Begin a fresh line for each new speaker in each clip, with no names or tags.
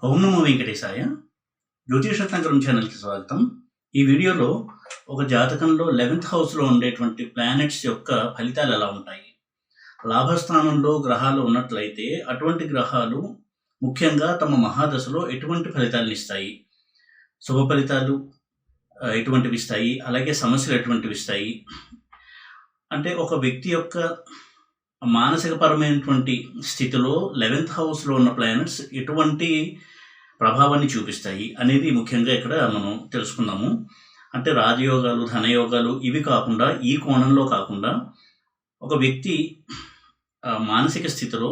ఓం నమో వెంకటేశాయ. జ్యోతిష సంకరం ఛానల్కి స్వాగతం. ఈ వీడియోలో ఒక జాతకంలో 11th హౌస్లో ఉండేటువంటి ప్లానెట్స్ యొక్క ఫలితాలు ఎలా ఉంటాయి, లాభస్థానంలో గ్రహాలు ఉన్నట్లయితే అటువంటి గ్రహాలు ముఖ్యంగా తమ మహాదశలో ఎటువంటి ఫలితాలను ఇస్తాయి, శుభ ఫలితాలు ఎటువంటివి ఇస్తాయి, అలాగే సమస్యలు ఎటువంటివి ఇస్తాయి అంటే ఒక వ్యక్తి యొక్క మానసికపరమైనటువంటి స్థితిలో 11th హౌస్లో ఉన్న ప్లానెట్స్ ఎటువంటి ప్రభావాన్ని చూపిస్తాయి అనేది ముఖ్యంగా ఇక్కడ మనం తెలుసుకుందాము. అంటే రాజయోగాలు, ధనయోగాలు ఇవి కాకుండా, ఈ కోణంలో కాకుండా ఒక వ్యక్తి మానసిక స్థితిలో,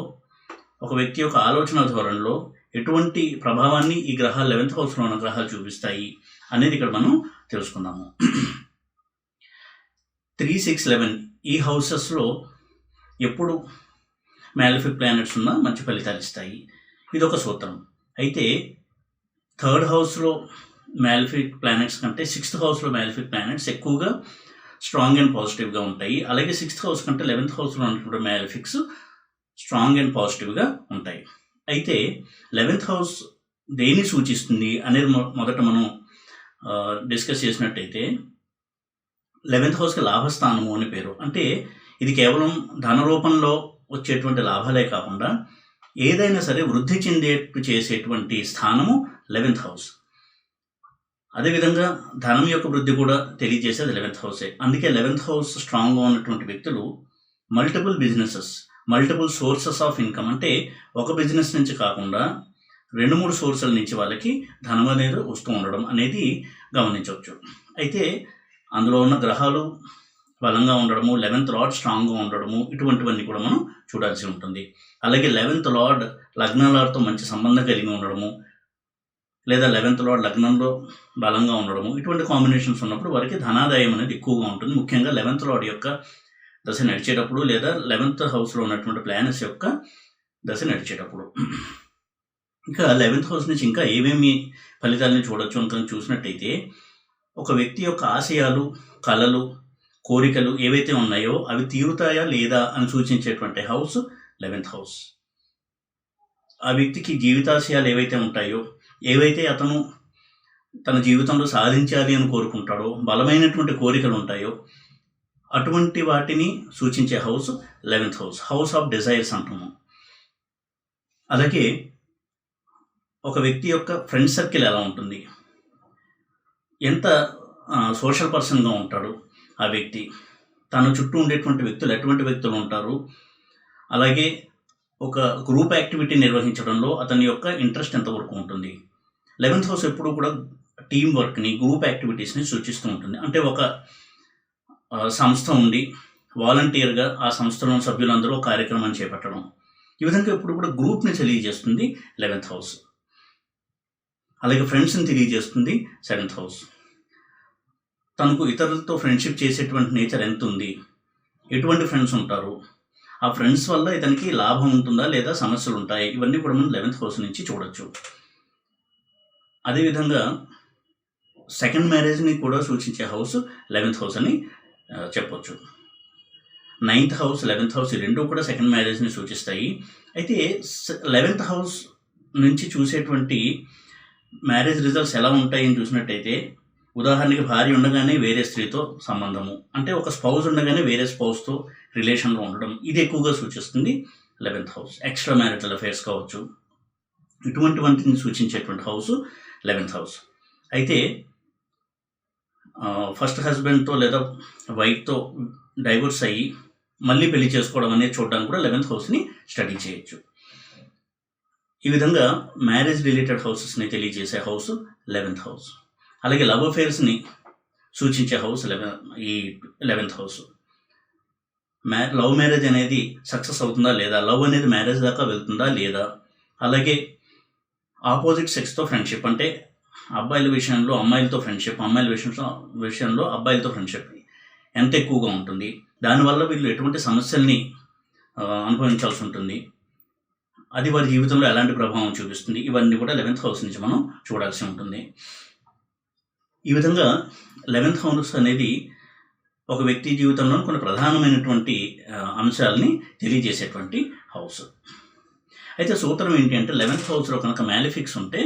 ఒక వ్యక్తి యొక్క ఆలోచన ధోరణిలో ఎటువంటి ప్రభావాన్ని ఈ గ్రహాలు 11th హౌస్లో ఉన్న గ్రహాలు చూపిస్తాయి అనేది ఇక్కడ మనం తెలుసుకుందాము. 3, 6, 11 ఈ హౌసెస్లో ఎప్పుడు మ్యాలిఫిక్ ప్లానెట్స్ ఉన్నా మంచి ఫలితాలు ఇస్తాయి. ఇది ఒక సూత్రం. అయితే 3rd హౌస్లో మ్యాలిఫిక్ ప్లానెట్స్ కంటే 6th హౌస్లో మ్యాలిఫిక్ ప్లానెట్స్ ఎక్కువగా స్ట్రాంగ్ అండ్ పాజిటివ్గా ఉంటాయి. అలాగే 6th హౌస్ కంటే 11th హౌస్లో ఉన్నటువంటి మ్యాలిఫిక్స్ స్ట్రాంగ్ అండ్ పాజిటివ్గా ఉంటాయి. అయితే 11th హౌస్ దేన్ని సూచిస్తుంది అనేది మొదట మనం డిస్కస్ చేసినట్టయితే 11th హౌస్కి లాభస్థానము అని పేరు. అంటే ఇది కేవలం ధన రూపంలో వచ్చేటువంటి లాభాలే కాకుండా ఏదైనా సరే వృద్ధి చెందేట్టు చేసేటువంటి స్థానము 11th హౌస్. అదేవిధంగా ధనం యొక్క వృద్ధి కూడా తెలియజేసేది 11th హౌసే. అందుకే 11th హౌస్ స్ట్రాంగ్గా ఉన్నటువంటి వ్యక్తులు multiple businesses, multiple sources of income, అంటే ఒక బిజినెస్ నుంచి కాకుండా 2-3 సోర్సుల నుంచి వాళ్ళకి ధనం అనేది వస్తూ ఉండడం అనేది గమనించవచ్చు. అయితే అందులో ఉన్న గ్రహాలు బలంగా ఉండడము, 11th లార్డ్ స్ట్రాంగ్గా ఉండడము, ఇటువంటివన్నీ కూడా మనం చూడాల్సి ఉంటుంది. అలాగే 11th లార్డ్ లగ్నాలతో మంచి సంబంధం కలిగి ఉండడము, లేదా 11th లార్డ్ లగ్నంలో బలంగా ఉండడము, ఇటువంటి కాంబినేషన్స్ ఉన్నప్పుడు వారికి ధనాదాయం అనేది ఎక్కువగా ఉంటుంది. ముఖ్యంగా 11th లార్డ్ యొక్క దశ నడిచేటప్పుడు, లేదా 11th హౌస్లో ఉన్నటువంటి ప్లానెట్స్ యొక్క దశ నడిచేటప్పుడు. ఇంకా 11th హౌస్ నుంచి ఇంకా ఏమేమి ఫలితాలను చూడొచ్చు అని చూసినట్టయితే, ఒక వ్యక్తి యొక్క ఆశయాలు, కళలు, కోరికలు ఏవైతే ఉన్నాయో అవి తీరుతాయా లేదా అని సూచించేటువంటి హౌస్ 11th హౌస్. ఆ వ్యక్తికి జీవితాశయాలు ఏవైతే ఉంటాయో, ఏవైతే అతను తన జీవితంలో సాధించాలి అని కోరుకుంటాడో, బలమైనటువంటి కోరికలు ఉంటాయో అటువంటి వాటిని సూచించే house 11th house, house of desires అంటాము. అలాగే ఒక వ్యక్తి యొక్క ఫ్రెండ్ సర్కిల్ ఎలా ఉంటుంది, ఎంత సోషల్ పర్సన్గా ఉంటాడు ఆ వ్యక్తి, తన చుట్టూ ఉండేటువంటి వ్యక్తులు ఎటువంటి వ్యక్తులు ఉంటారు, అలాగే ఒక గ్రూప్ యాక్టివిటీ నిర్వహించడంలో అతని యొక్క ఇంట్రెస్ట్ ఎంతవరకు ఉంటుంది. 11th హౌస్ ఎప్పుడు కూడా టీం వర్క్ని, గ్రూప్ యాక్టివిటీస్ని సూచిస్తూ ఉంటుంది. అంటే ఒక సంస్థ ఉండి వాలంటీర్గా ఆ సంస్థలోని సభ్యులందరూ కార్యక్రమాన్ని చేపట్టడం, ఈ విధంగా ఎప్పుడు కూడా గ్రూప్ని తెలియజేస్తుంది 11th హౌస్. అలాగే ఫ్రెండ్స్ని తెలియజేస్తుంది 7th హౌస్. తనకు ఇతరులతో ఫ్రెండ్షిప్ చేసేటువంటి నేచర్ ఎంత ఉంది, ఎటువంటి ఫ్రెండ్స్ ఉంటారు, ఆ ఫ్రెండ్స్ వల్ల ఇతనికి లాభం ఉంటుందా లేదా సమస్యలు ఉంటాయి, ఇవన్నీ కూడా మనం 11th హౌస్ నుంచి చూడొచ్చు. అదేవిధంగా సెకండ్ మ్యారేజ్ని కూడా సూచించే హౌస్ 11th హౌస్ అని చెప్పొచ్చు. 9th హౌస్, 11th హౌస్ ఈ రెండు కూడా సెకండ్ మ్యారేజ్ని సూచిస్తాయి. అయితే 11th హౌస్ నుంచి చూసేటువంటి మ్యారేజ్ రిజల్ట్స్ ఎలా ఉంటాయని చూసినట్టయితే, ఉదాహరణకి భార్య ఉండగానే వేరే స్త్రీతో సంబంధము, అంటే ఒక స్పౌజ్ ఉండగానే వేరే స్పౌజ్తో రిలేషన్లో ఉండడం, ఇది ఎక్కువగా సూచిస్తుంది 11th house. Extra marital affairs కావచ్చు, ఇటువంటి వాటిని సూచించేటువంటి హౌస్ 11th హౌస్. అయితే ఫస్ట్ హస్బెండ్తో లేదా వైఫ్తో డైవర్స్ అయ్యి మళ్ళీ పెళ్లి చేసుకోవడం అనేది చూడడానికి కూడా 11th హౌస్ని స్టడీ చేయొచ్చు. ఈ విధంగా మ్యారేజ్ రిలేటెడ్ హౌసెస్ని తెలియజేసే హౌస్ 11th హౌస్. అలాగే లవ్ అఫైర్స్ని సూచించే హౌస్ ఈ 11th హౌస్. లవ్ మ్యారేజ్ అనేది సక్సెస్ అవుతుందా లేదా, లవ్ అనేది మ్యారేజ్ దాకా వెళ్తుందా లేదా, అలాగే ఆపోజిట్ సెక్స్తో ఫ్రెండ్షిప్, అంటే అబ్బాయిల విషయంలో అమ్మాయిలతో ఫ్రెండ్షిప్, అమ్మాయిల విషయంలో అబ్బాయిలతో ఫ్రెండ్షిప్ ఎంత ఎక్కువగా ఉంటుంది, దానివల్ల వీళ్ళు ఎటువంటి సమస్యల్ని అనుభవించాల్సి ఉంటుంది, అది వారి జీవితంలో ఎలాంటి ప్రభావం చూపిస్తుంది, ఇవన్నీ కూడా 11th హౌస్ నుంచి మనం చూడాల్సి ఉంటుంది. ఈ విధంగా 11th హౌస్ అనేది ఒక వ్యక్తి జీవితంలో కొన్ని ప్రధానమైనటువంటి అంశాలని తెలియజేసేటువంటి హౌస్. అయితే సూత్రం ఏంటి అంటే 11th హౌస్లో కనుక మ్యాలిఫిక్స్ ఉంటే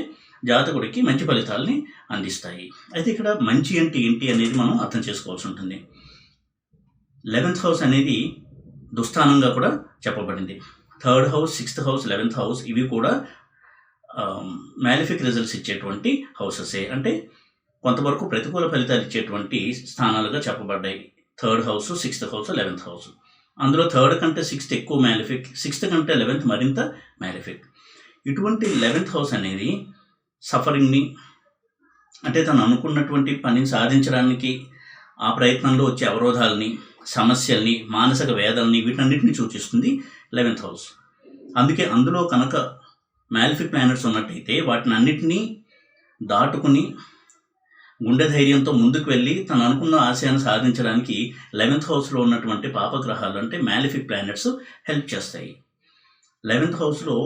జాతకుడికి మంచి ఫలితాలని అందిస్తాయి. అయితే ఇక్కడ మంచి అంటే ఏంటి అనేది మనం అర్థం చేసుకోవాల్సి ఉంటుంది. 11th హౌస్ అనేది దుస్థానంగా కూడా చెప్పబడింది. 3rd house, 6th house, 11th house ఇవి కూడా మ్యాలిఫిక్ రిజల్ట్స్ ఇచ్చేటువంటి హౌసెసే. అంటే కొంతవరకు ప్రతికూల ఫలితాలు ఇచ్చేటువంటి స్థానాలుగా చెప్పబడ్డాయి 3rd house, 6th house, 11th house. అందులో 3rd కంటే 6th ఎక్కువ మ్యాలిఫిక్, 6th కంటే 11th మరింత మ్యాలిఫిక్. ఇటువంటి 11th హౌస్ అనేది సఫరింగ్ని, అంటే తను అనుకున్నటువంటి పనిని సాధించడానికి ఆ ప్రయత్నంలో వచ్చే అవరోధాలని, సమస్యల్ని, మానసిక వేదనని వీటన్నిటిని సూచిస్తుంది 11th హౌస్. అందుకే అందులో కనుక మ్యాలిఫిక్ ప్లానెట్స్ ఉన్నట్టయితే వాటిని అన్నిటినీ దాటుకుని గుండె ధైర్యంతో ముందుకు వెళ్ళి తను అనుకున్న ఆశయాన్ని సాధించడానికి 11th హౌస్లో ఉన్నటువంటి పాపగ్రహాలు అంటే మ్యాలిఫిక్ ప్లానెట్స్ హెల్ప్ చేస్తాయి. 11th హౌస్లో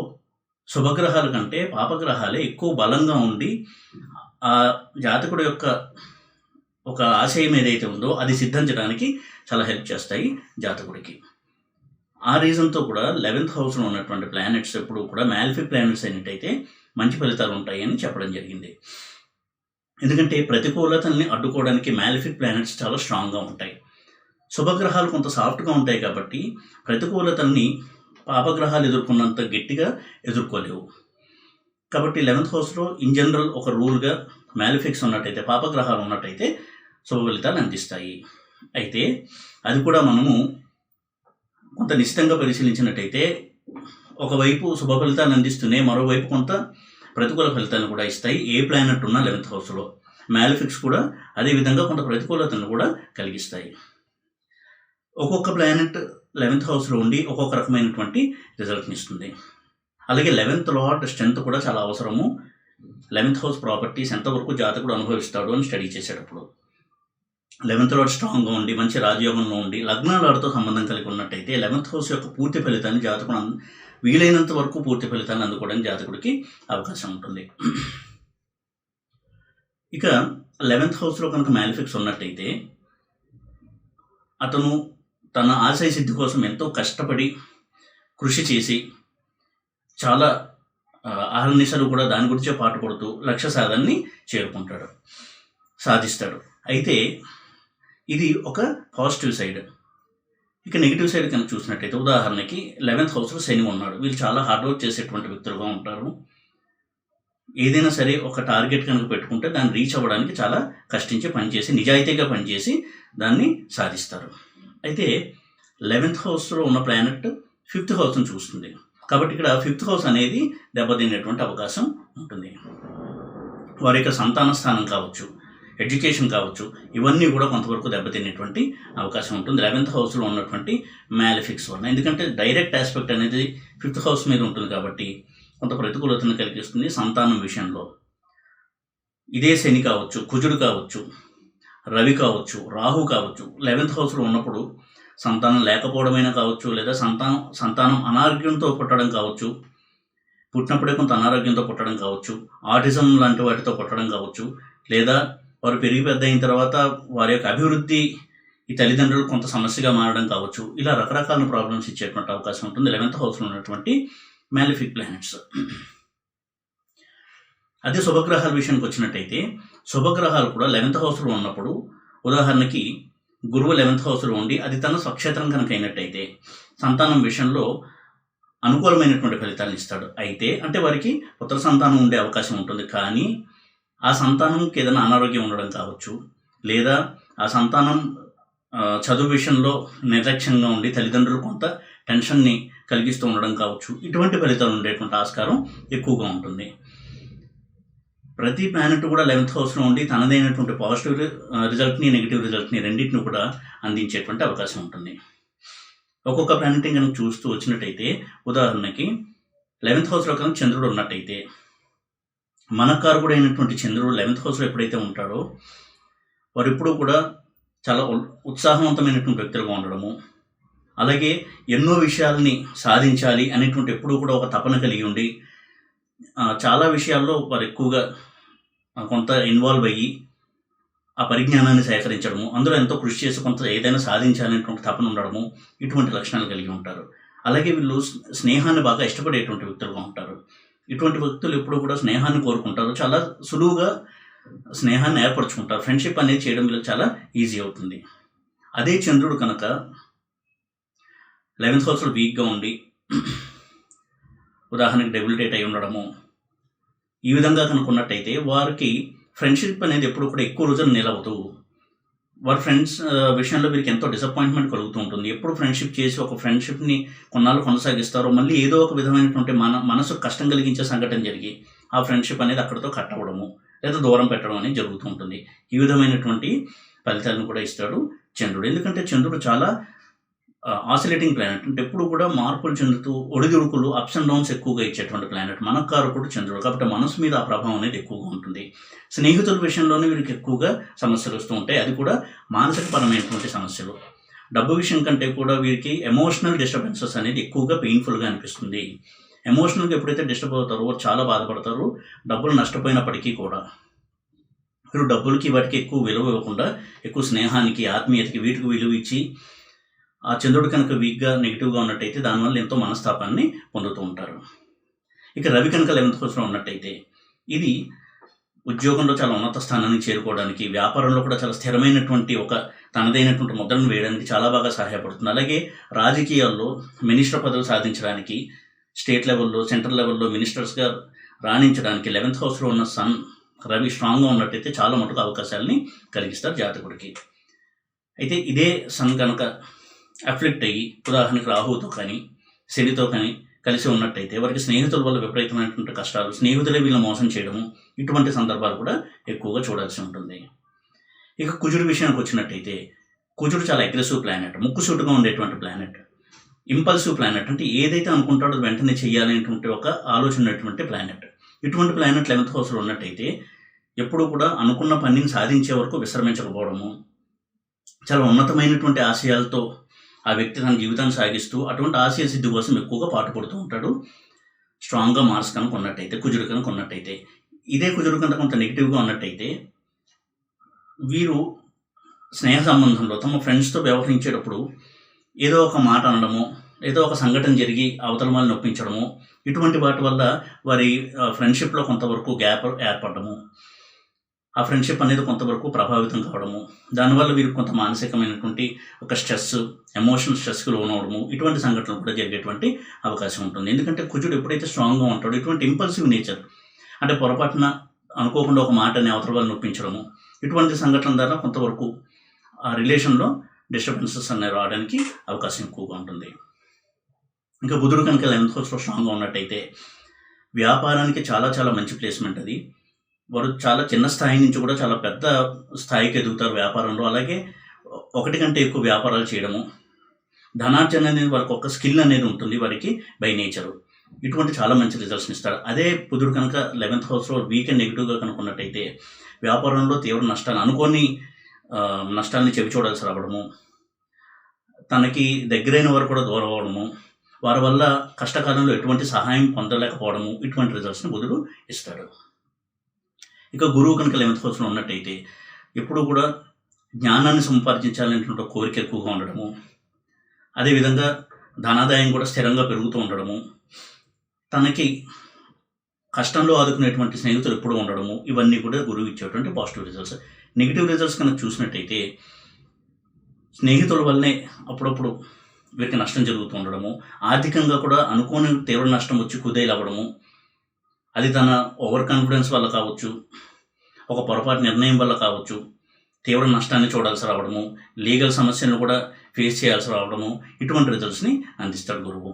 శుభగ్రహాల కంటే పాపగ్రహాలే ఎక్కువ బలంగా ఉండి ఆ జాతకుడు యొక్క ఒక ఆశయం ఏదైతే ఉందో అది సిద్ధించడానికి చాలా హెల్ప్ చేస్తాయి జాతకుడికి. ఆ రీజన్తో కూడా 11th హౌస్లో ఉన్నటువంటి ప్లానెట్స్ ఎప్పుడు కూడా మ్యాలిఫిక్ ప్లానెట్స్ అయినట్టయితే మంచి ఫలితాలు ఉంటాయి అని చెప్పడం జరిగింది. ఎందుకంటే ప్రతికూలతల్ని అడ్డుకోవడానికి మ్యాలిఫిక్ ప్లానెట్స్ చాలా స్ట్రాంగ్గా ఉంటాయి. శుభగ్రహాలు కొంత సాఫ్ట్గా ఉంటాయి కాబట్టి ప్రతికూలతల్ని పాపగ్రహాలు ఎదుర్కొన్నంత గట్టిగా ఎదుర్కోలేవు. కాబట్టి 11th హౌస్లో ఇన్ జనరల్ ఒక రూల్గా మ్యాలిఫిక్స్ ఉన్నట్టయితే, పాపగ్రహాలు ఉన్నట్టయితే శుభ ఫలితాలు అందిస్తాయి. అయితే అది కూడా మనము కొంత నిశ్చితంగా పరిశీలించినట్టయితే ఒకవైపు శుభ ఫలితాలు అందిస్తూనే మరోవైపు కొంత ప్రతికూల ఫలితాలను కూడా ఇస్తాయి. ఏ ప్లానెట్ ఉన్నా 11th హౌస్లో మ్యాలిఫిక్స్ కూడా అదేవిధంగా కొంత ప్రతికూలతను కూడా కలిగిస్తాయి. ఒక్కొక్క ప్లానెట్ 11th హౌస్లో ఉండి ఒక్కొక్క రకమైనటువంటి రిజల్ట్ని ఇస్తుంది. అలాగే 11th లార్డ్ స్ట్రెంత్ కూడా చాలా అవసరము. 11th హౌస్ ప్రాపర్టీస్ ఎంతవరకు జాతకుడు అనుభవిస్తాడు అని స్టడీ చేసేటప్పుడు 11th లార్డ్ స్ట్రాంగ్గా ఉండి మంచి రాజయోగంలో ఉండి లగ్నాలతో సంబంధం కలిగి ఉన్నట్టయితే 11th హౌస్ యొక్క పూర్తి ఫలితాన్ని జాతకుడు వీలైనంత వరకు పూర్తి ఫలితాన్ని అందుకోవడానికి జాతకుడికి అవకాశం ఉంటుంది. ఇక 11th హౌస్లో కనుక మ్యాలిఫిక్స్ ఉన్నట్టయితే అతను తన ఆశయ సిద్ధి కోసం ఎంతో కష్టపడి కృషి చేసి చాలా అహర్నిశలు కూడా దాని గురించే పాటుపడుతూ లక్ష్య సాధనని చేరుకుంటాడు, సాధిస్తాడు. అయితే ఇది ఒక పాజిటివ్ సైడ్. ఇక నెగిటివ్ సైడ్ కనుక చూసినట్టయితే ఉదాహరణకి 11th హౌస్లో శని ఉన్నాడు. వీళ్ళు చాలా హార్డ్ వర్క్ చేసేటువంటి వ్యక్తులుగా ఉంటారు. ఏదైనా సరే ఒక టార్గెట్ కనుక పెట్టుకుంటే దాన్ని రీచ్ అవ్వడానికి చాలా కష్టించి పనిచేసి నిజాయితీగా పనిచేసి దాన్ని సాధిస్తారు. అయితే 11th హౌస్లో ఉన్న ప్లానెట్ 5th హౌస్ని చూస్తుంది కాబట్టి ఇక్కడ 5th హౌస్ అనేది దెబ్బతినేటువంటి అవకాశం ఉంటుంది. వారి యొక్క సంతాన స్థానం కావచ్చు, ఎడ్యుకేషన్ కావచ్చు, ఇవన్నీ కూడా కొంతవరకు దెబ్బతినేటువంటి అవకాశం ఉంటుంది 11th హౌస్లో ఉన్నటువంటి మ్యాలిఫిక్స్ వల్ల. ఎందుకంటే డైరెక్ట్ ఆస్పెక్ట్ అనేది 5th హౌస్ మీద ఉంటుంది కాబట్టి కొంత ప్రతికూలతను కలిగిస్తుంది సంతానం విషయంలో. ఇదే శని కావచ్చు, కుజుడు కావచ్చు, రవి కావచ్చు, రాహు కావచ్చు 11th హౌస్లో ఉన్నప్పుడు సంతానం లేకపోవడమైనా కావచ్చు, లేదా సంతానం అనారోగ్యంతో పుట్టడం కావచ్చు, పుట్టినప్పుడే కొంత అనారోగ్యంతో పుట్టడం కావచ్చు, ఆటిజం లాంటి వాటితో పుట్టడం కావచ్చు, లేదా వారు పెరిగి పెద్ద అయిన తర్వాత వారి యొక్క అభివృద్ధి ఈ తల్లిదండ్రులు కొంత సమస్యగా మారడం కావచ్చు. ఇలా రకరకాల ప్రాబ్లమ్స్ ఇచ్చేటువంటి అవకాశం ఉంటుంది 11th హౌస్లో ఉన్నటువంటి మ్యాలిఫిక్ ప్లానెట్స్. అదే శుభగ్రహాల విషయానికి వచ్చినట్టయితే శుభగ్రహాలు కూడా 11th హౌస్లో ఉన్నప్పుడు, ఉదాహరణకి గురువు 11th హౌస్లో ఉండి అది తన స్వక్షేత్రం కనుక అయినట్టయితే సంతానం విషయంలో అనుకూలమైనటువంటి ఫలితాలను ఇస్తాడు. అయితే అంటే వారికి పుత్ర సంతానం ఉండే అవకాశం ఉంటుంది. కానీ ఆ సంతానంకి ఏదైనా అనారోగ్యం ఉండడం కావచ్చు, లేదా ఆ సంతానం చదువు విషయంలో నిర్లక్ష్యంగా ఉండి తల్లిదండ్రులు కొంత టెన్షన్ని కలిగిస్తూ ఉండడం కావచ్చు. ఇటువంటి ఫలితాలు ఉండేటువంటి ఆస్కారం ఎక్కువగా ఉంటుంది. ప్రతి ప్లానెట్ కూడా 11th హౌస్లో ఉండి తనదైనటువంటి పాజిటివ్ రిజల్ట్ని, నెగిటివ్ రిజల్ట్ని రెండింటిని కూడా అందించేటువంటి అవకాశం ఉంటుంది. ఒక్కొక్క ప్లానెట్ని కనుక చూస్తూ వచ్చినట్టయితే, ఉదాహరణకి 11th హౌస్లో కనుక చంద్రుడు ఉన్నట్టయితే, మనకారకుడు అయినటువంటి చంద్రుడు 11th హౌస్లో ఎప్పుడైతే ఉంటాడో వారు ఎప్పుడూ కూడా చాలా ఉత్సాహవంతమైనటువంటి వ్యక్తులుగా ఉండడము, అలాగే ఎన్నో విషయాల్ని సాధించాలి అనేటువంటి ఎప్పుడూ కూడా ఒక తపన కలిగి ఉండి చాలా విషయాల్లో వారు ఎక్కువగా కొంత ఇన్వాల్వ్ అయ్యి ఆ పరిజ్ఞానాన్ని సేకరించడము, అందులో ఎంతో కృషి చేసి కొంత ఏదైనా సాధించాలనేటువంటి తపన ఉండడము, ఇటువంటి లక్షణాలు కలిగి ఉంటారు. అలాగే వీళ్ళు స్నేహాన్ని బాగా ఇష్టపడేటువంటి వ్యక్తులుగా ఉంటారు. ఇటువంటి వ్యక్తులు ఎప్పుడు కూడా స్నేహాన్ని కోరుకుంటారు, చాలా సులువుగా స్నేహాన్ని ఏర్పరచుకుంటారు. ఫ్రెండ్షిప్ అనేది చేయడం వీళ్ళకి చాలా ఈజీ అవుతుంది. అదే చంద్రుడు కనుక 11th హౌస్లో వీక్గా ఉండి, ఉదాహరణకి డెబిలిటేట్ అయి ఉండడము, ఈ విధంగా కనుక ఉన్నట్టయితే వారికి ఫ్రెండ్షిప్ అనేది ఎప్పుడు కూడా ఎక్కువ రోజులు నిలవదు. వారి ఫ్రెండ్స్ విషయంలో వీరికి ఎంతో డిసప్పాయింట్మెంట్ కలుగుతూ ఉంటుంది. ఎప్పుడు ఫ్రెండ్షిప్ చేసి ఒక ఫ్రెండ్షిప్ని కొన్నాళ్ళు కొనసాగిస్తారో మళ్ళీ ఏదో ఒక విధమైనటువంటి మనసుకు కష్టం కలిగించే సంఘటన జరిగి ఆ ఫ్రెండ్షిప్ అనేది అక్కడితో కట్ అవ్వడము లేదా దూరం పెట్టడం అనేది జరుగుతూ ఉంటుంది. ఈ విధమైనటువంటి ఫలితాలను కూడా ఇస్తాడు చంద్రుడు. ఎందుకంటే చంద్రుడు చాలా ఆసిలేటింగ్ ప్లానెట్, అంటే ఎప్పుడు కూడా మార్పులు చెందుతూ ఒడిదుడుకులు అప్స్ అండ్ డౌన్స్ ఎక్కువగా ఇచ్చేటువంటి ప్లానెట్. మనకారకుడు చంద్రుడు కాబట్టి మనసు మీద ఆ ప్రభావం అనేది ఎక్కువగా ఉంటుంది. స్నేహితుల విషయంలోనే వీరికి ఎక్కువగా సమస్యలు వస్తూ ఉంటాయి, అది కూడా మానసిక పరమైనటువంటి సమస్యలు. డబ్బు విషయం కంటే కూడా వీరికి ఎమోషనల్ డిస్టర్బెన్సెస్ అనేది ఎక్కువగా పెయిన్ఫుల్గా అనిపిస్తుంది. ఎమోషనల్గా ఎప్పుడైతే డిస్టర్బ్ అవుతారో వారు చాలా బాధపడతారు, డబ్బులు నష్టపోయినప్పటికీ కూడా. వీరు డబ్బులకి వాటికి ఎక్కువ విలువ ఇవ్వకుండా ఎక్కువ స్నేహానికి, ఆత్మీయతకి, వీటికి విలువ ఇచ్చి, ఆ చంద్రుడు కనుక వీక్గా నెగిటివ్గా ఉన్నట్టయితే దానివల్ల ఎంతో మనస్తాపాన్ని పొందుతూ ఉంటారు. ఇక రవి కనుక 11th హౌస్లో ఉన్నట్టయితే ఇది ఉద్యోగంలో చాలా ఉన్నత స్థానానికి చేరుకోవడానికి, వ్యాపారంలో కూడా చాలా స్థిరమైనటువంటి ఒక తనదైనటువంటి ముద్రను వేయడానికి చాలా బాగా సహాయపడుతుంది. అలాగే రాజకీయాల్లో మినిస్టర్ పదవి సాధించడానికి, స్టేట్ లెవెల్లో, సెంట్రల్ లెవెల్లో మినిస్టర్స్గా రాణించడానికి 11th హౌస్లో ఉన్న సన్ రవి స్ట్రాంగ్గా ఉన్నట్టయితే చాలా మటుకు అవకాశాలని కలిగిస్తారు జాతకుడికి. అయితే ఇదే సన్ కనుక అఫ్లిక్ట్ అయ్యి, ఉదాహరణకి రాహుతో కానీ శనితో కానీ కలిసి ఉన్నట్టయితే వారికి స్నేహితుల వల్ల విపరీతమైనటువంటి కష్టాలు, స్నేహితులే వీళ్ళని మోసం చేయడము, ఇటువంటి సందర్భాలు కూడా ఎక్కువగా చూడాల్సి ఉంటుంది. ఇక కుజుడి విషయానికి వచ్చినట్టయితే కుజుడు చాలా అగ్రెసివ్ ప్లానెట్, ముక్కుసూటుగా ఉండేటువంటి ప్లానెట్, ఇంపల్సివ్ ప్లానెట్, అంటే ఏదైతే అనుకుంటాడో వెంటనే చేయాలనేటువంటి ఒక ఆలోచన ఉన్నటువంటి ప్లానెట్. ఇటువంటి ప్లానెట్ 11th హౌస్లో ఉన్నట్టయితే ఎప్పుడు కూడా అనుకున్న పనిని సాధించే వరకు విశ్రమించకపోవడము, చాలా ఉన్నతమైనటువంటి ఆశయాలతో ఆ వ్యక్తి తన జీవితాన్ని సాగిస్తూ అటువంటి ఆశయ సిద్ధి కోసం ఎక్కువగా పాటుపడుతూ ఉంటాడు. స్ట్రాంగ్గా మార్క్స్ కనుక ఉన్నట్టయితే, కుజుడు కనుక ఉన్నట్టయితే. ఇదే కుజుడు కనుక కొంత నెగిటివ్గా ఉన్నట్టయితే వీరు స్నేహ సంబంధంలో తమ ఫ్రెండ్స్తో వ్యవహరించేటప్పుడు ఏదో ఒక మాట అనడము, ఏదో ఒక సంఘటన జరిగి అవతల వాళ్ళని నొప్పించడము, ఇటువంటి వాటి వల్ల వారి ఫ్రెండ్షిప్లో కొంతవరకు గ్యాప్ ఏర్పడము, ఆ ఫ్రెండ్షిప్ అనేది కొంతవరకు ప్రభావితం కావడము, దానివల్ల వీరికి కొంత మానసికమైనటువంటి ఒక స్ట్రెస్, ఎమోషనల్ స్ట్రెస్కి లోనవడము, ఇటువంటి సంఘటనలు కూడా జరిగేటువంటి అవకాశం ఉంటుంది. ఎందుకంటే కుజుడు ఎప్పుడైతే స్ట్రాంగ్గా ఉంటాడో ఇటువంటి ఇంపల్సివ్ నేచర్, అంటే పొరపాటున అనుకోకుండా ఒక మాటని అవతల వాళ్ళు నొప్పించడము, ఇటువంటి సంఘటనల ద్వారా కొంతవరకు ఆ రిలేషన్లో డిస్టర్బెన్సెస్ అనేవి రావడానికి అవకాశం ఎక్కువగా ఉంటుంది. ఇంకా బుధుడు కనుక 11th హౌస్లో స్ట్రాంగ్గా ఉన్నట్టయితే వ్యాపారానికి చాలా చాలా మంచి ప్లేస్మెంట్ అది. వారు చాలా చిన్న స్థాయి నుంచి కూడా చాలా పెద్ద స్థాయికి ఎదుగుతారు వ్యాపారంలో. అలాగే ఒకటి కంటే ఎక్కువ వ్యాపారాలు చేయడము, ధనార్జన అనేది వారికి ఒక స్కిల్ అనేది ఉంటుంది వారికి బై నేచరు. ఇటువంటి చాలా మంచి రిజల్ట్స్ని ఇస్తాడు. అదే బుధుడు కనుక 11th హౌస్లో వీక్ అండ్ నెగిటివ్గా కనుక్కున్నట్టయితే వ్యాపారంలో తీవ్ర నష్టాలు, అనుకోని నష్టాలని చెవి చూడాల్సి రావడము, తనకి దగ్గరైన వారు కూడా దూరం అవ్వడము, వారి వల్ల కష్టకాలంలో ఎటువంటి సహాయం పొందలేకపోవడము, ఇటువంటి రిజల్ట్స్ని బుధుడు ఇస్తాడు. ఇక గురువు కనుక 11th హౌస్లో ఉన్నట్టయితే ఎప్పుడు కూడా జ్ఞానాన్ని సంపాదించాలనేటువంటి కోరిక ఎక్కువగా ఉండడము, అదేవిధంగా ధనాదాయం కూడా స్థిరంగా పెరుగుతూ ఉండడము, తనకి కష్టంలో ఆదుకునేటువంటి స్నేహితులు ఎప్పుడూ ఉండడము, ఇవన్నీ కూడా గురువు ఇచ్చేటువంటి పాజిటివ్ రిజల్ట్స్. నెగిటివ్ రిజల్ట్స్ కనుక చూసినట్టయితే స్నేహితుల వల్లనే అప్పుడప్పుడు వీరికి నష్టం జరుగుతూ ఉండడము, ఆర్థికంగా కూడా అనుకోని తీవ్ర నష్టం వచ్చి కుదేలవ్వడము, అది తన ఓవర్ కాన్ఫిడెన్స్ వల్ల కావచ్చు, ఒక పొరపాటు నిర్ణయం వల్ల కావచ్చు, తీవ్ర నష్టాన్ని చూడాల్సి రావడము, లీగల్ సమస్యలను కూడా ఫేస్ చేయాల్సి రావడము, ఇటువంటి రిజల్ట్స్ని అందిస్తాడు గురువు.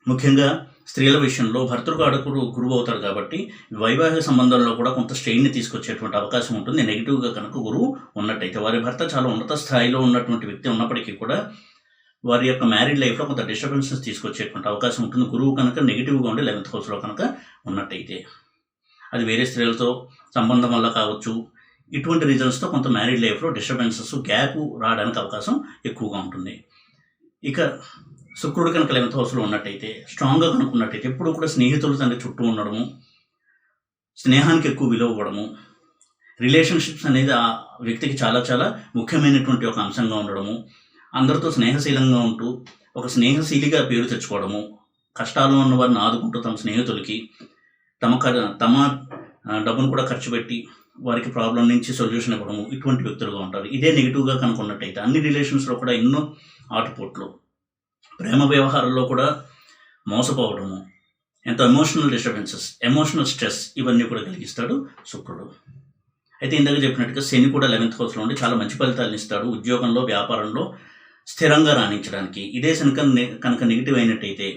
ముఖ్యంగా స్త్రీల విషయంలో భర్తృకారకుడు గురువు అవుతాడు కాబట్టి వైవాహిక సంబంధాల్లో కూడా కొంత స్ట్రెయిన్ని తీసుకొచ్చేటువంటి అవకాశం ఉంటుంది నెగిటివ్గా కనుక గురువు ఉన్నట్టయితే. వారి భర్త చాలా ఉన్నత స్థాయిలో ఉన్నటువంటి వ్యక్తి ఉన్నప్పటికీ కూడా వారి యొక్క మ్యారీడ్ లైఫ్లో కొంత డిస్టర్బెన్సెస్ తీసుకొచ్చేటువంటి అవకాశం ఉంటుంది గురువు కనుక నెగిటివ్గా ఉండి 11th హౌస్లో కనుక ఉన్నట్టయితే. అది వేరే స్త్రీలతో సంబంధం వల్ల కావచ్చు, ఇటువంటి రీజన్స్తో కొంత మ్యారీడ్ లైఫ్లో డిస్టర్బెన్సెస్, గ్యాప్ రావడానికి అవకాశం ఎక్కువగా ఉంటుంది. ఇక శుక్రుడు కనుక 11th హౌస్లో ఉన్నట్టయితే, స్ట్రాంగ్గా కనుక ఉన్నట్టయితే ఎప్పుడు కూడా స్నేహితులు తన చుట్టూ ఉండడము, స్నేహానికి ఎక్కువ విలువ ఇవ్వడము, రిలేషన్షిప్స్ అనేది ఆ వ్యక్తికి చాలా చాలా ముఖ్యమైనటువంటి ఒక అంశంగా ఉండడము, అందరితో స్నేహశీలంగా ఉంటూ ఒక స్నేహశీలిగా పేరు తెచ్చుకోవడము, కష్టాలు ఉన్న వారిని ఆదుకుంటూ తమ స్నేహితులకి తమ డబ్బును కూడా ఖర్చు పెట్టి వారికి ప్రాబ్లం నుంచి సొల్యూషన్ ఇవ్వడము, ఇటువంటి వ్యక్తులుగా ఉంటారు. ఇదే నెగిటివ్గా కనుక్కున్నట్టయితే అన్ని రిలేషన్స్లో కూడా ఎన్నో ఆటుపోట్లు, ప్రేమ వ్యవహారాల్లో కూడా మోసపోవడము, ఎంతో ఎమోషనల్ డిస్టర్బెన్సెస్, ఎమోషనల్ స్ట్రెస్ ఇవన్నీ కూడా కలిగిస్తాడు శుక్రుడు. అయితే ఇందాక చెప్పినట్టుగా శని కూడా 11th హౌస్లో ఉండి చాలా మంచి ఫలితాలను ఇస్తాడు ఉద్యోగంలో, వ్యాపారంలో స్థిరంగా రాణించడానికి. ఇదే శని కనుక నెగిటివ్ అయినట్టయితే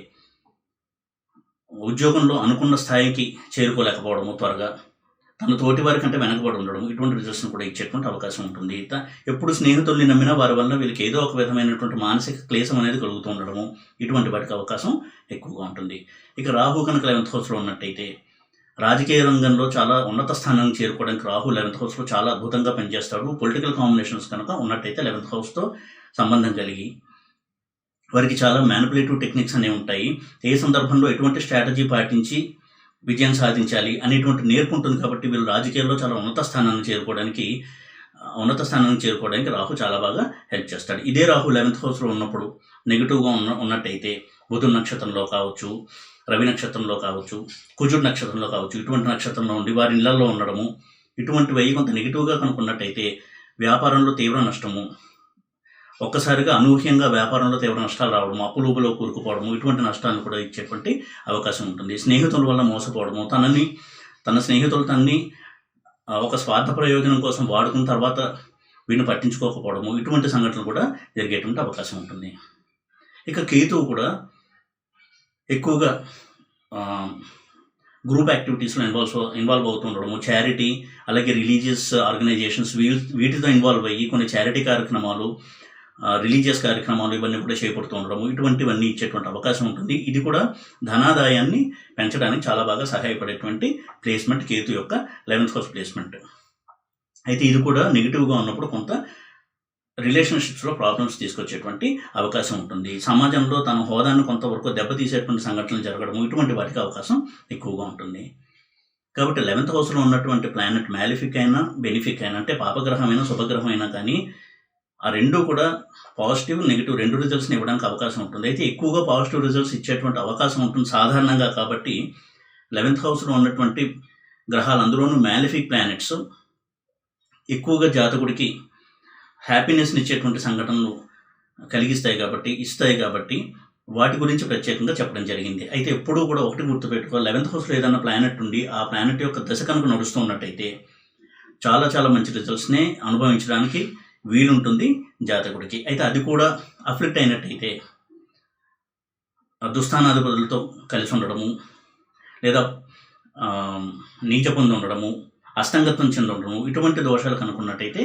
ఉద్యోగంలో అనుకున్న స్థాయికి చేరుకోలేకపోవడము, త్వరగా తన తోటి వారి కంటే వెనకబడి ఉండడం, ఇటువంటి రిజల్ట్స్ని కూడా ఇచ్చేటువంటి అవకాశం ఉంటుంది. ఎప్పుడు స్నేహితుల్ని నమ్మినా వారి వల్ల వీళ్ళకి ఏదో ఒక విధమైనటువంటి మానసిక క్లేశం అనేది కలుగుతూ ఉండడము, ఇటువంటి వాటికి అవకాశం ఎక్కువగా ఉంటుంది. ఇక రాహు కనుక 11th హౌస్లో ఉన్నట్టయితే రాజకీయ రంగంలో చాలా ఉన్నత స్థానానికి చేరుకోవడానికి రాహు 11th హౌస్లో చాలా అద్భుతంగా పనిచేస్తాడు. పొలిటికల్ కాంబినేషన్స్ కనుక ఉన్నట్టయితే 11th హౌస్తో సంబంధం కలిగి వారికి చాలా మ్యానిపులేటివ్ టెక్నిక్స్ అనేవి ఉంటాయి. ఏ సందర్భంలో ఎటువంటి స్ట్రాటజీ పాటించి విజయం సాధించాలి అనేటువంటి నేర్పు ఉంటుంది. కాబట్టి వీళ్ళు రాజకీయాల్లో చాలా ఉన్నత స్థానాన్ని చేరుకోవడానికి రాహు చాలా బాగా హెల్ప్ చేస్తాడు. ఇదే రాహు 11th హౌస్లో ఉన్నప్పుడు నెగిటివ్గా ఉన్నట్టయితే బుధుడు నక్షత్రంలో కావచ్చు, రవి నక్షత్రంలో కావచ్చు, కుజుడు నక్షత్రంలో కావచ్చు, ఇటువంటి నక్షత్రంలో ఉండి వారి ఇళ్లలో ఉండడము, ఇటువంటివి కొంత నెగిటివ్గా కనుక్కున్నట్టయితే వ్యాపారంలో తీవ్ర నష్టము, ఒక్కసారిగా అనూహ్యంగా వ్యాపారంలో తీవ్ర నష్టాలు రావడము, అప్పులుగులో కూరుకుపోవడము, ఇటువంటి నష్టాలను కూడా ఇచ్చేటువంటి అవకాశం ఉంటుంది. స్నేహితుల వల్ల మోసపోవడము, తన స్నేహితులు తనని ఒక స్వార్థ ప్రయోజనం కోసం వాడుకున్న తర్వాత వీడిని పట్టించుకోకపోవడము, ఇటువంటి సంఘటనలు కూడా జరిగేటువంటి అవకాశం ఉంటుంది. ఇక కేతువు కూడా ఎక్కువగా గ్రూప్ యాక్టివిటీస్లో ఇన్వాల్వ్ అవుతూ ఉండడము, చారిటీ, అలాగే రిలీజియస్ ఆర్గనైజేషన్స్ వీటితో ఇన్వాల్వ్ అయ్యి కొన్ని చారిటీ కార్యక్రమాలు, రిలీజియస్ కార్యక్రమాలు ఇవన్నీ కూడా చేపడుతూ ఉండడము, ఇటువంటివన్నీ ఇచ్చేటువంటి అవకాశం ఉంటుంది. ఇది కూడా ధనాదాయాన్ని పెంచడానికి చాలా బాగా సహాయపడేటువంటి ప్లేస్మెంట్ కేతు యొక్క 11th హౌస్ ప్లేస్మెంట్. అయితే ఇది కూడా నెగిటివ్గా ఉన్నప్పుడు కొంత రిలేషన్షిప్స్లో ప్రాబ్లమ్స్ తీసుకొచ్చేటువంటి అవకాశం ఉంటుంది. సమాజంలో తన హోదాను కొంతవరకు దెబ్బతీసేటువంటి సంఘటనలు జరగడము, ఇటువంటి వాటికి అవకాశం ఎక్కువగా ఉంటుంది. కాబట్టి 11th హౌస్లో ఉన్నటువంటి ప్లానెట్ మ్యాలిఫిక్ అయినా బెనిఫిక్ అయినా, అంటే పాపగ్రహమైనా శుభగ్రహం అయినా కానీ ఆ రెండూ కూడా పాజిటివ్ నెగిటివ్ రెండు రిజల్ట్స్ని ఇవ్వడానికి అవకాశం ఉంటుంది. అయితే ఎక్కువగా పాజిటివ్ రిజల్ట్స్ ఇచ్చేటువంటి అవకాశం ఉంటుంది సాధారణంగా. కాబట్టి 11th హౌస్లో ఉన్నటువంటి గ్రహాలు, అందులోనూ మ్యాలిఫిక్ ప్లానెట్స్ ఎక్కువగా జాతకుడికి హ్యాపీనెస్ని ఇచ్చేటువంటి సంఘటనలు ఇస్తాయి కాబట్టి వాటి గురించి ప్రత్యేకంగా చెప్పడం జరిగింది. అయితే ఎప్పుడూ కూడా ఒకటి గుర్తుపెట్టుకో, 11th హౌస్లో ఏదైనా ప్లానెట్ ఉండి ఆ ప్లానెట్ యొక్క దశ కనుక నడుస్తూ ఉన్నట్టయితే చాలా చాలా మంచి రిజల్ట్స్ని అనుభవించడానికి వీలుంటుంది జాతకుడికి. అయితే అది కూడా అఫ్లిక్ట్ అయినట్టయితే దుస్థానాధిపతులతో కలిసి ఉండడము, లేదా నీచ పొంది ఉండడము, అస్తంగత్వం చెంది ఉండడము, ఇటువంటి దోషాలు కనుక్కున్నట్టయితే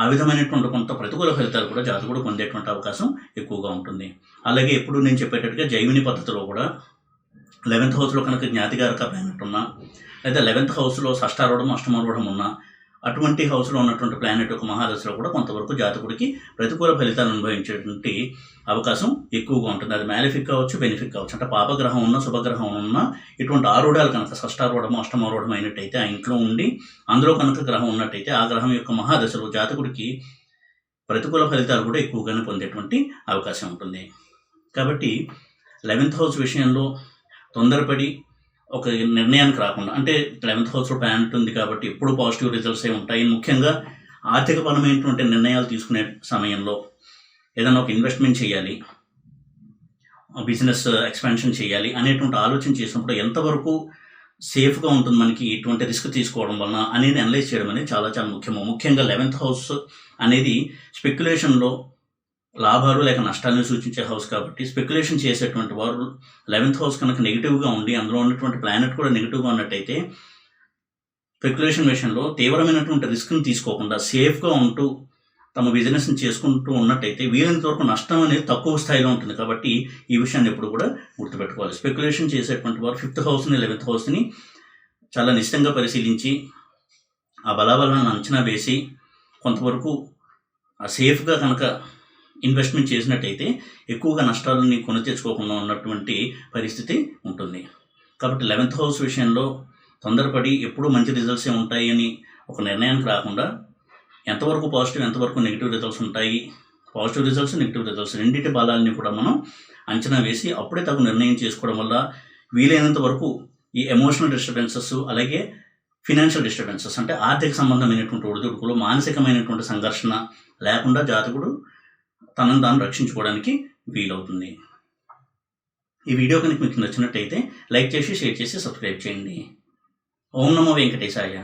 ఆ విధమైనటువంటి కొంత ప్రతికూల ఫలితాలు కూడా జాతకుడు పొందేటువంటి అవకాశం ఎక్కువగా ఉంటుంది. అలాగే ఎప్పుడు నేను చెప్పేటట్టుగా జైమిని పద్ధతిలో కూడా 11th హౌస్లో కనుక జ్ఞాతికారక ప్లానెట్ ఉన్నా, లేదా 11th హౌస్లో షష్టారూఢం అష్టమారూఢం ఉన్నా, అటువంటి హౌస్లో ఉన్నటువంటి ప్లానెట్ యొక్క మహాదశలో కూడా కొంతవరకు జాతకుడికి ప్రతికూల ఫలితాలు అనుభవించేటువంటి అవకాశం ఎక్కువగా ఉంటుంది. అది మ్యాలిఫిక్ కావచ్చు, బెనిఫిక్ కావచ్చు. అంటే పాపగ్రహం ఉన్నా శుభగ్రహం ఉన్నా ఇటువంటి ఆరూఢాలు కనుక షష్టారూఢము అష్టమారూఢం అయినట్టయితే, ఆ ఇంట్లో ఉండి అందులో కనుక గ్రహం ఉన్నట్టయితే ఆ గ్రహం యొక్క మహాదశలో జాతకుడికి ప్రతికూల ఫలితాలు కూడా ఎక్కువగానే పొందేటువంటి అవకాశం ఉంటుంది. కాబట్టి 11th హౌస్ విషయంలో తొందరపడి ఒక నిర్ణయానికి రాకుండా, అంటే 11th హౌస్లో ప్లానెట్ ఉంది కాబట్టి ఎప్పుడు పాజిటివ్ రిజల్ట్సే ఉంటాయి. ముఖ్యంగా ఆర్థికపరమైనటువంటి నిర్ణయాలు తీసుకునే సమయంలో ఏదైనా ఒక ఇన్వెస్ట్మెంట్ చేయాలి, బిజినెస్ ఎక్స్పాన్షన్ చేయాలి అనేటువంటి ఆలోచన చేసినప్పుడు ఎంతవరకు సేఫ్గా ఉంటుంది మనకి ఇటువంటి రిస్క్ తీసుకోవడం వలన అనేది అనలైజ్ చేయడం అనేది చాలా చాలా ముఖ్యము. ముఖ్యంగా 11th హౌస్ అనేది స్పెక్యులేషన్లో లాభాలు లేక నష్టాలను సూచించే హౌస్ కాబట్టి స్పెక్యులేషన్ చేసేటువంటి వారు 11th హౌస్ కనుక నెగిటివ్గా ఉండి అందులో ఉన్నటువంటి ప్లానెట్ కూడా నెగిటివ్గా ఉన్నట్టయితే స్పెక్యులేషన్ విషయంలో తీవ్రమైనటువంటి రిస్క్ని తీసుకోకుండా సేఫ్గా ఉంటూ తమ బిజినెస్ని చేసుకుంటూ ఉన్నట్టయితే వీలైనంత వరకు నష్టం అనేది తక్కువ స్థాయిలో ఉంటుంది. కాబట్టి ఈ విషయాన్ని ఎప్పుడు కూడా గుర్తుపెట్టుకోవాలి. స్పెక్యులేషన్ చేసేటువంటి వారు 5th హౌస్ని 11th హౌస్ని చాలా నిశ్చితంగా పరిశీలించి ఆ బలాబలాలను అంచనా వేసి కొంతవరకు సేఫ్గా కనుక ఇన్వెస్ట్మెంట్ చేసినట్టయితే ఎక్కువగా నష్టాలని కొని తెచ్చుకోకుండా ఉన్నటువంటి పరిస్థితి ఉంటుంది. కాబట్టి 11th హౌస్ విషయంలో తొందరపడి ఎప్పుడూ మంచి రిజల్ట్సే ఉంటాయి అని ఒక నిర్ణయానికి రాకుండా ఎంతవరకు పాజిటివ్ ఎంతవరకు నెగిటివ్ రిజల్ట్స్ ఉంటాయి పాజిటివ్ రిజల్ట్స్, నెగిటివ్ రిజల్ట్స్ రెండింటి బలాన్ని కూడా మనం అంచనా వేసి అప్పుడే తగు నిర్ణయం చేసుకోవడం వల్ల వీలైనంత వరకు ఈ ఎమోషనల్ డిస్టర్బెన్సెస్, అలాగే ఫినాన్షియల్ డిస్టర్బెన్సెస్ అంటే ఆర్థిక సంబంధమైనటువంటి ఒడిదుడుకులు, మానసికమైనటువంటి సంఘర్షణ లేకుండా జాతకుడు తనను తాను రక్షించుకోవడానికి వీలవుతుంది. ఈ వీడియో కనుక మీకు నచ్చినట్టయితే లైక్ చేసి, షేర్ చేసి, సబ్స్క్రైబ్ చేయండి. ఓం నమో వెంకటేశాయ.